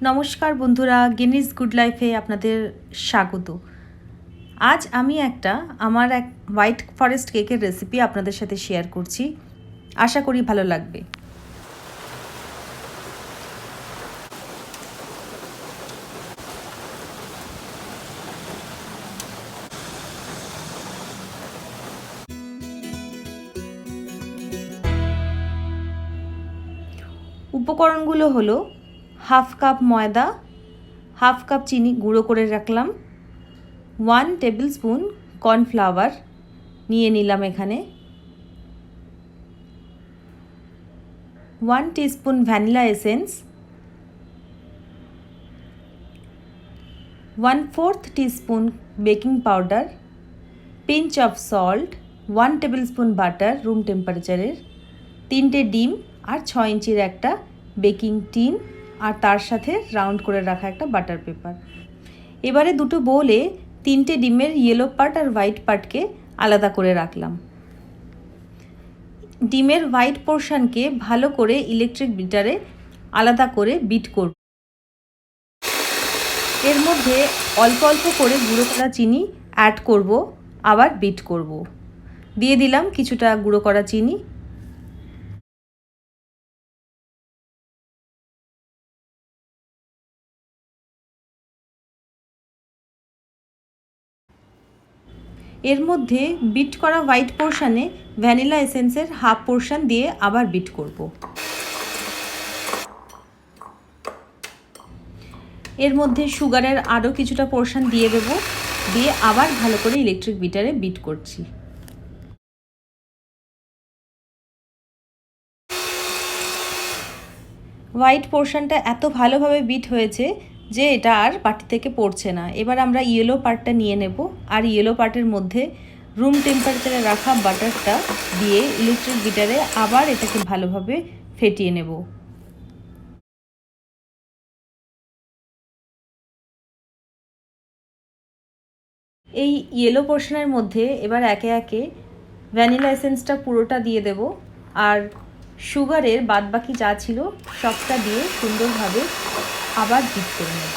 নমস্কার বন্ধুরা, Guinness good লাইফে আপনাদের স্বাগত। আজ আমি আমার এক হোয়াইট ফরেস্ট কেকের রেসিপি আপনাদের সাথে শেয়ার করছি। আশা করি ভালো লাগবে। উপকরণগুলো হলো হাফ কাপ ময়দা, হাফ কাপ চিনি গুঁড়ো করে রাখলাম, 1 টেবিলস্পুন কর্নফ্লাওয়ার নিয়ে নিলাম এখানে, 1 teaspoon vanilla essence, 1/4 teaspoon baking powder, pinch of salt, 1 tablespoon butter room টেম্পারেচারের, 3টে ডিম আর 6 ইঞ্চির একটা বেকিং টিন আর তার সাথে রাউন্ড করে রাখা একটা বাটার পেপার। এবারে দুটো বোলে 3টে ডিমের ইয়েলো পার্ট আর হোয়াইট পার্টকে আলাদা করে রাখলাম। ডিমের হোয়াইট পোর্শনকে ভালো করে ইলেকট্রিক বিটারে আলাদা করে বিট করব। এর মধ্যে অল্প অল্প করে গুঁড়ো করা চিনি অ্যাড করব, আবার বিট করব। দিয়ে দিলাম কিছুটা গুঁড়ো করা চিনি। এর মধ্যে বিট করা হোয়াইট পোর্শনে ভ্যানিলা এসেন্সের হাফ পোর্শন দিয়ে আবার বিট করব। এর মধ্যে সুগারের আরও কিছুটা পোর্শন দিয়ে দেব, দিয়ে আবার ভালো করে ইলেকট্রিক বিটারে বিট করছি। হোয়াইট পোর্শনটা এত ভালোভাবে বিট হয়েছে যে এটা আর বাটি থেকে পড়ছে না। এবার আমরা ইয়েলো পার্টটা নিয়ে নেব, আর ইয়েলো পার্টের মধ্যে রুম টেম্পারেচারে রাখা বাটারটা দিয়ে ইলেকট্রিক বিটারে আবার এটাকে ভালোভাবে ফেটিয়ে নেব। এই ইয়েলো পোর্শনের মধ্যে এবার একে একে ভ্যানিলা এসেন্সটা পুরোটা দিয়ে দেব, আর সুগারের বাদবাকি যা ছিল সবটা দিয়ে সুন্দরভাবে আবার বিট করে নেব।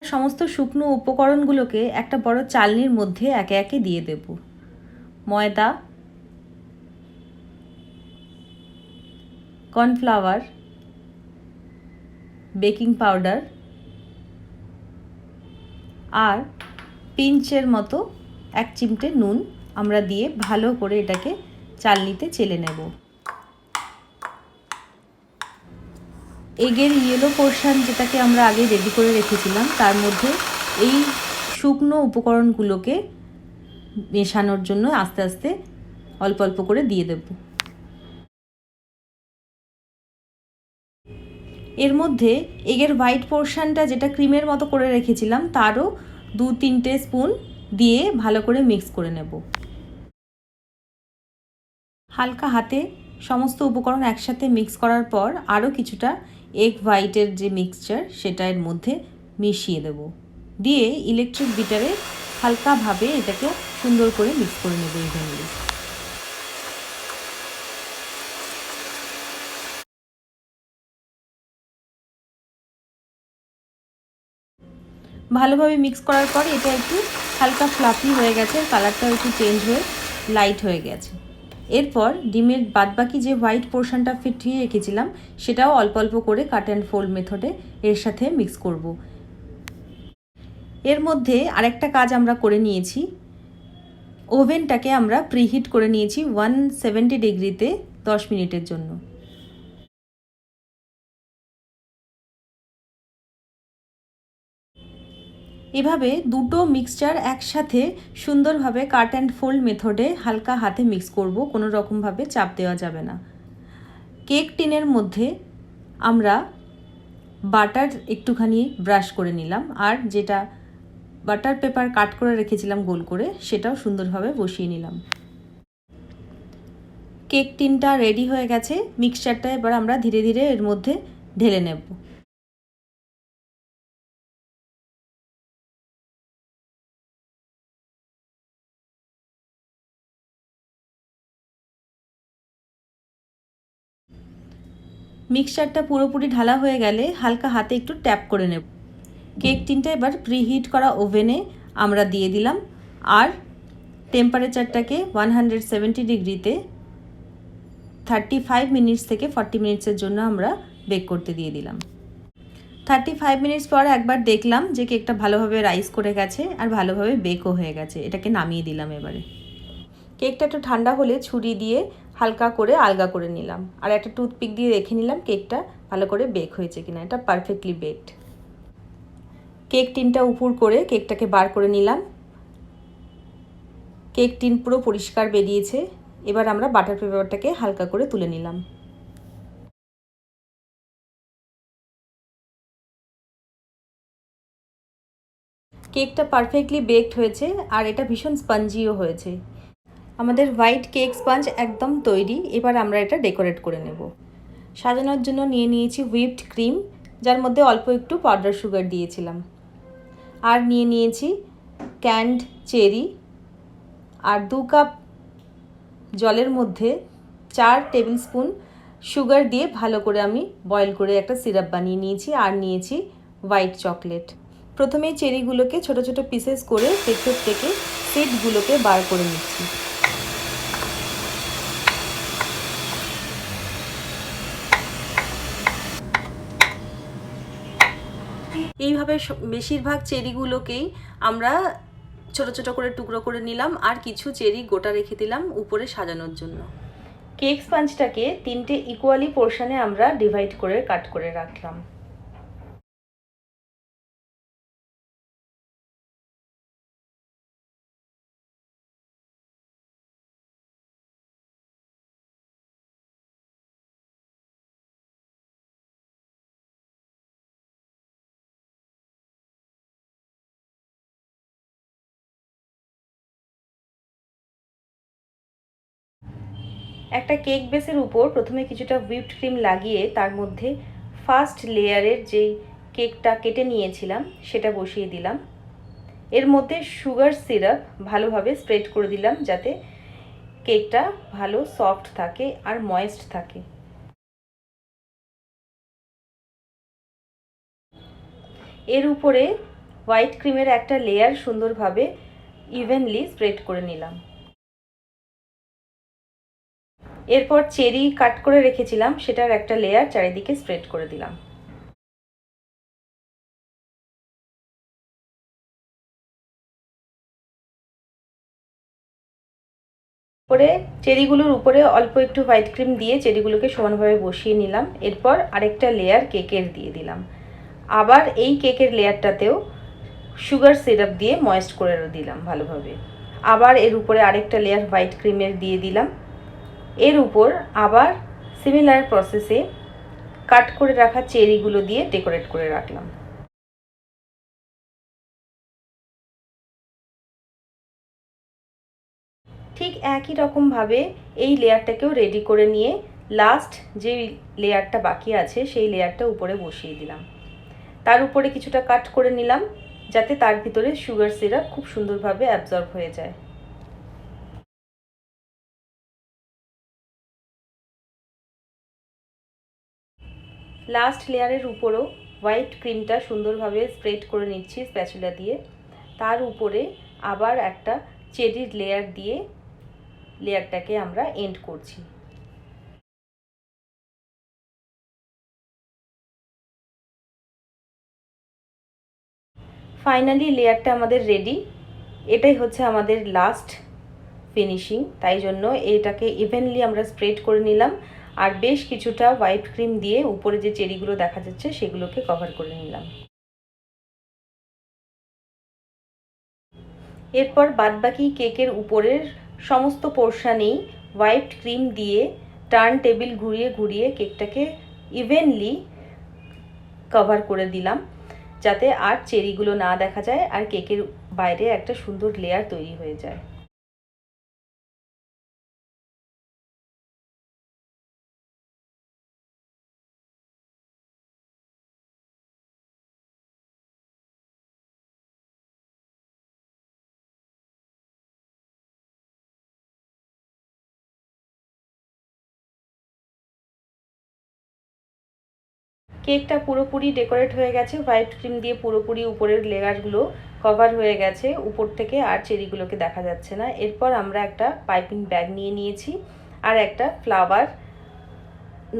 সমস্ত শুকনো উপকরণগুলোকে একটা বড় চালনির মধ্যে একে একে দিয়ে দেব। ময়দা, কর্নফ্লাওয়ার, বেকিং পাউডার আর পিঞ্চের মতো 1 চিমটে নুন আমরা দিয়ে ভালো করে এটাকে চালনিতে চেলে নেব। এগের ইয়েলো পোর্শন যেটাকে আমরা আগে রেডি করে রেখেছিলাম তার মধ্যে এই শুকনো উপকরণগুলোকে মেশানোর জন্য আস্তে আস্তে অল্প অল্প করে দিয়ে দেব। এর মধ্যে এগের হোয়াইট পোর্শনটা যেটা ক্রিমের মতো করে রেখেছিলাম তারও 2-3টে স্পুন দিয়ে ভালো করে মিক্স করে নেব। হালকা হাতে সমস্ত উপকরণ একসাথে মিক্স করার পর আরও কিছুটা এগ হোয়াইটের যে মিক্সচার সেটা এর মধ্যে মিশিয়ে দেব, দিয়ে ইলেকট্রিক বিটারে হালকাভাবে এটাকে সুন্দর করে মিক্স করে নেব ইভেনলি। ভালোভাবে মিক্স করার পর এটা একটু হালকা ফ্লাফি হয়ে গেছে, কালারটাও একটু চেঞ্জ হয়ে লাইট হয়ে গেছে। এরপর ডিমের বাদবাকি যে হোয়াইট পোর্শনটা ফেটিয়ে রেখেছিলাম সেটাও অল্প অল্প করে কাট অ্যান্ড ফোল্ড মেথডে এর সাথে মিক্স করব। এর মধ্যে আরেকটা কাজ আমরা করে নিয়েছি, ওভেনটাকে আমরা প্রিহিট করে নিয়েছি 170 ডিগ্রিতে 10 মিনিটের জন্য। এভাবে দুটো মিক্সচার একসাথে সুন্দরভাবে কাট অ্যান্ড ফোল্ড মেথডে হালকা হাতে মিক্স করব, কোনো রকমভাবে চাপ দেওয়া যাবে না। কেক টিনের মধ্যে আমরা বাটার একটুখানি ব্রাশ করে নিলাম, আর যেটা বাটার পেপার কাট করে রেখেছিলাম গোল করে সেটাও সুন্দরভাবে বসিয়ে নিলাম। কেক টিনটা রেডি হয়ে গেছে, মিক্সচারটা এবার আমরা ধীরে ধীরে এর মধ্যে ঢেলে নেব। মিক্সচারটা পুরোপুরি ঢালা হয়ে গেলে হালকা হাতে একটু ট্যাপ করে নেব। কেক টিনটা এবার প্রিহিট করা ওভেনে আমরা দিয়ে দিলাম আর টেম্পারেচারটাকে 170 ডিগ্রিতে 35 মিনিটস থেকে 40 মিনিটসের জন্য আমরা বেক করতে দিয়ে দিলাম। 35 মিনিটস পর একবার দেখলাম যে কেকটা ভালোভাবে রাইস করে গেছে আর ভালোভাবে বেকও হয়ে গেছে। এটাকে নামিয়ে দিলাম এবারে। কেকটা একটু ঠান্ডা হলে ছুরি দিয়ে হালকা করে আলগা করে নিলাম আর একটা টুথপিক দিয়ে দেখে নিলাম কেকটা ভালো করে বেক হয়েছে কিনা। এটা পারফেক্টলি বেকড। কেক টিনটা উপর করে কেকটাকে বার করে নিলাম। কেক টিন পুরো পরিষ্কার বেরিয়েছে। এবার আমরা বাটার পেপারটাকে হালকা করে তুলে নিলাম। কেকটা পারফেক্টলি বেকড হয়েছে আর এটা ভীষণ স্পঞ্জিও হয়েছে। আমাদের হোয়াইট কেক স্পঞ্জ একদম তৈরি। এবার আমরা এটা ডেকোরেট করে নেব। সাজানোর জন্য নিয়ে নিয়েছি হুইপড ক্রিম, যার মধ্যে অল্প একটু পাউডার সুগার দিয়েছিলাম, আর নিয়ে নিয়েছি ক্যান্ড চেরি, আর 2 কাপ জলের মধ্যে 4 টেবিল স্পুন সুগার দিয়ে ভালো করে আমি বয়েল করে একটা সিরাপ বানিয়ে নিয়েছি, আর নিয়েছি হোয়াইট চকলেট। প্রথমে চেরিগুলোকে ছোট ছোট পিসেস করে ভেতর থেকে সিডগুলোকে বার করে নিচ্ছি। এইভাবে বেশিরভাগ চেরিগুলোকেই আমরা ছোট ছোট করে টুকরো করে নিলাম আর কিছু চেরি গোটা রেখে দিলাম উপরে সাজানোর জন্য। কেক স্পঞ্জটাকে 3টে ইকুয়ালি পোর্শনে আমরা ডিভাইড করে কাট করে রাখলাম। একটা কেক বেসের উপর প্রথমে কিছুটা হুইপড ক্রিম লাগিয়ে তার মধ্যে ফার্স্ট লেয়ারের যেই কেকটা কেটে নিয়েছিলাম সেটা বসিয়ে দিলাম। এর মধ্যে সুগার সিরাপ ভালোভাবে স্প্রেড করে দিলাম যাতে কেকটা ভালো সফট থাকে আর ময়েস্ট থাকে। এর উপরে হোয়াইট ক্রিমের একটা লেয়ার সুন্দরভাবে ইভেনলি স্প্রেড করে নিলাম। এরপর চেরি কাট করে রেখেছিলাম সেটার একটা লেয়ার চারিদিকে স্প্রেড করে দিলাম। পরে চেরিগুলোর উপরে অল্প একটু হোয়াইট ক্রিম দিয়ে চেরিগুলোকে সমানভাবে বসিয়ে নিলাম। এরপর আরেকটা লেয়ার কেকের দিয়ে দিলাম। আবার এই কেকের লেয়ারটাতেও সুগার সিরাপ দিয়ে ময়েস্ট করে দিলাম ভালোভাবে। আবার এর উপরে আরেকটা লেয়ার হোয়াইট ক্রিমের দিয়ে দিলাম। এর উপর আবার সিমিলার প্রসেসে কাট করে রাখা চেরিগুলো দিয়ে ডেকোরেট করে রাখলাম। ঠিক একই রকমভাবে এই লেয়ারটাকেও রেডি করে নিয়ে লাস্ট যে লেয়ারটা বাকি আছে সেই লেয়ারটা উপরে বসিয়ে দিলাম। তার উপরে কিছুটা কাট করে নিলাম যাতে তার ভিতরে সুগার সিরাপ খুব সুন্দরভাবে অ্যাবজর্ব হয়ে যায়। লাস্ট লেয়ারের উপরেও হোয়াইট ক্রিমটা সুন্দরভাবে স্প্রেড করে নিচ্ছি স্প্যাচুলা দিয়ে। তার উপরে আবার একটা চেরির লেয়ার দিয়ে লেয়ারটাকে আমরা এন্ড করছি। ফাইনালি লেয়ারটা আমাদের রেডি। এটাই হচ্ছে আমাদের লাস্ট ফিনিশিং। তাই জন্য এটাকে ইভেনলি আমরা স্প্রেড করে নিলাম আর বেশ কিছুটা হোয়াইট ক্রিম দিয়ে উপরে যে চেরিগুলো দেখা যাচ্ছে সেগুলোকে কভার করে নিলাম। এরপর বাদবাকি কেকের উপরের সমস্ত পোর্শনেই হোয়াইট ক্রিম দিয়ে টার্ন টেবিল ঘুরিয়ে ঘুরিয়ে কেকটাকে ইভেনলি কভার করে দিলাম যাতে আর চেরিগুলো না দেখা যায় আর কেকের বাইরে একটা সুন্দর লেয়ার তৈরি হয়ে যায়। কেকটা পুরোপুরি ডেকোরেট হয়ে গেছে, হোয়াইট ক্রিম দিয়ে পুরোপুরি উপরের লেয়ারগুলো কভার হয়ে গেছে, উপর থেকে আর চেরিগুলোকে দেখা যাচ্ছে না। এরপর আমরা একটা পাইপিং ব্যাগ নিয়ে নিয়েছি আর একটা ফ্লাওয়ার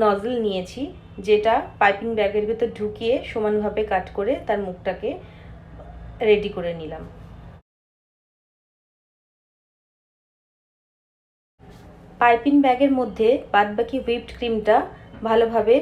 নজল নিয়েছি, যেটা পাইপিং ব্যাগের ভেতর ঢুকিয়ে সমানভাবে কাট করে তার মুখটাকে রেডি করে নিলাম। পাইপিং ব্যাগের মধ্যে বাদবাকি হুইপড ক্রিমটা ভালোভাবে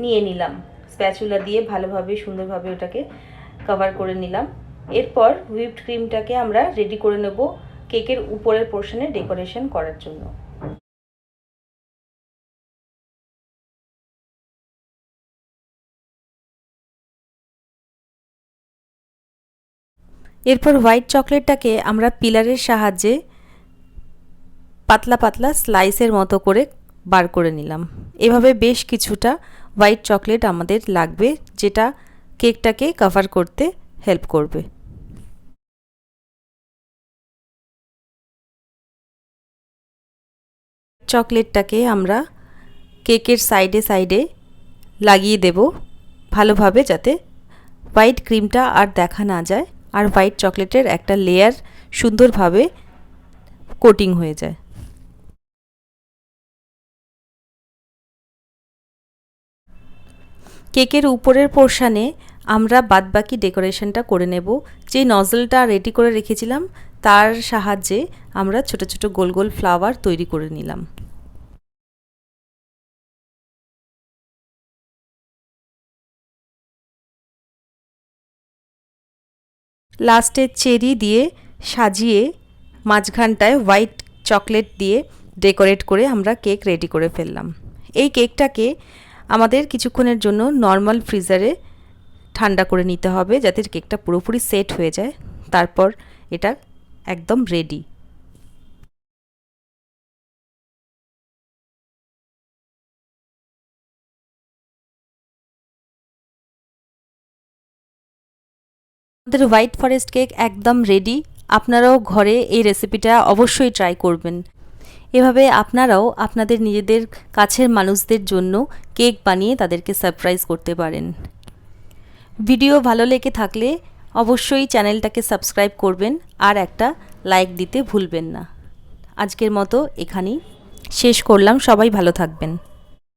নিয়ে নিলাম, স্প্যাচুলা দিয়ে ভালোভাবে সুন্দরভাবে ওটাকে কভার করে নিলাম। এরপর হুইপড ক্রিমটাকে আমরা রেডি করে নেব কেকের উপরের পোর্শনে ডেকোরেশন করার জন্য। এরপর হোয়াইট চকলেটটাকে আমরা পিলারের সাহায্যে পাতলা পাতলা স্লাইসের মতো করে বার করে নিলাম। এভাবে বেশ কিছুটা হোয়াইট চকলেট আমাদের লাগবে, যেটা কেকটাকে কভার করতে হেল্প করবে। চকলেটটাকে আমরা কেকের সাইডে সাইডে লাগিয়ে দেব ভালোভাবে, যাতে হোয়াইট ক্রিমটা আর দেখা না যায় আর হোয়াইট চকলেটের একটা লেয়ার সুন্দরভাবে কোটিং হয়ে যায়। কেকের উপরের পোর্শনে আমরা বাদবাকি ডেকোরেশনটা করে নেব। যে নজলটা রেডি করে রেখেছিলাম তার সাহায্যে আমরা ছোট ছোট গোল গোল ফ্লাওয়ার তৈরি করে নিলাম। লাস্টে চেরি দিয়ে সাজিয়ে মাঝখানটায় হোয়াইট চকলেট দিয়ে ডেকোরেট করে আমরা কেক রেডি করে ফেললাম। এই কেকটাকে আমাদের কিছুক্ষণের জন্য নর্মাল ফ্রিজারে ঠান্ডা করে নিতে হবে, যাতে কেকটা পুরোপুরি সেট হয়ে যায়। তারপর এটা একদম রেডি। আমাদের হোয়াইট ফরেস্ট কেক একদম রেডি। আপনারাও ঘরে এই রেসিপিটা অবশ্যই ট্রাই করবেন। এভাবে আপনারাও আপনাদের নিজেদের কাছের মানুষদের জন্য কেক বানিয়ে তাদেরকে সারপ্রাইজ করতে পারেন। ভিডিও ভালো লেগে থাকলে অবশ্যই চ্যানেলটাকে সাবস্ক্রাইব করবেন আর একটা লাইক দিতে ভুলবেন না। আজকের মতো এখানেই শেষ করলাম। সবাই ভালো থাকবেন।